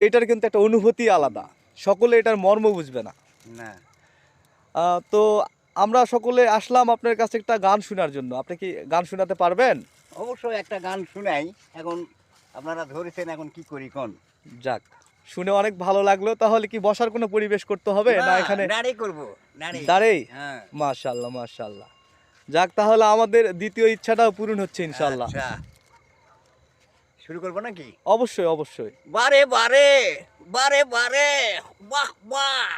এটার কিন্তু একটা অনুভূতি আলাদা, সকলে এটার মর্ম বুঝবে না। না তো আমরা সকলে আসলাম আপনার কাছে একটা গান শোনার জন্য, আপনি কি গান শোনাতে পারবেন? অবশ্যই একটা গান শুনাই। এখন আপনারা ধরেছেন, এখন কি করি কোন? যাক, শুনে অনেক ভালো লাগলো। তাহলে কি বসার কোনো পরিবেশ করতে হবে না এখানে দাঁড়িয়ে করবো, দাঁড়িয়ে। দাঁড়েই? হ্যাঁ মাশাআল্লাহ মাশাআল্লাহ। যাক, তাহলে আমাদের দ্বিতীয় ইচ্ছাটাও পূরণ হচ্ছে ইনশাআল্লাহ। আচ্ছা, শুরু করবো নাকি? অবশ্যই অবশ্যই। বারে বারে, বারে বারে, বাহ বাহ,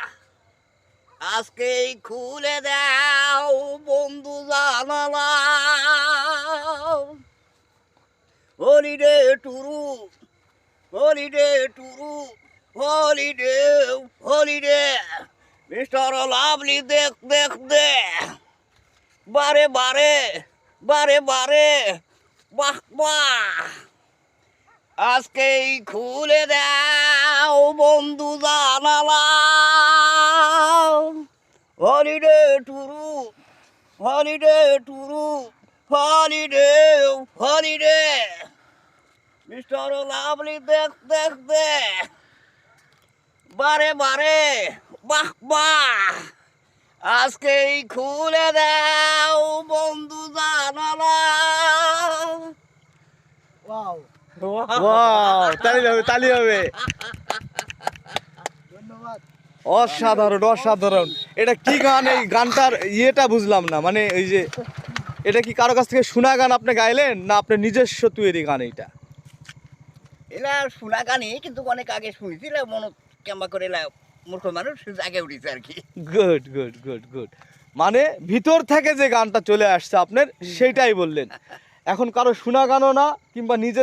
আজকেই খুলে দাও বন্ধু জানালা। Holiday true, holiday true, holiday, holiday, mister lovely দেখ দেখ দে, বারে বারে, বারে বারে, বাহ বাহ, আজকেই খুলে দাও বন্ধু জানালা। Holiday true, holiday true, holiday, holiday, mister lovely দেখ দেখ দে, বারে বারে, বাহ বাহ, আজকেই খুলে দাও বন্ধু জানালা। ওয়াও, ওয়াও, তালি হবে তালি হবে। ধন্যবাদ। অসাধারণ অসাধারণ। এটা কি গান? এই গানটার ইয়েটা বুঝলাম না, মানে এই যে এটা কি কারো কাছ থেকে শোনা গান আপনি গাইলেন না আপনার নিজস্ব তৈরি গান? এইটা এলা শোনা গানই, কিন্তু অনেক আগে শুনেছি, মনে কেমবা করে মূর্খ মানুষ আগে উঠেছে আর কি। Good good good good. মানে ভিতর থেকে যে গানটা চলে আসছে আপনার, সেইটাই বললেন। এখন কারো শোনা গানও না কিংবা নিজে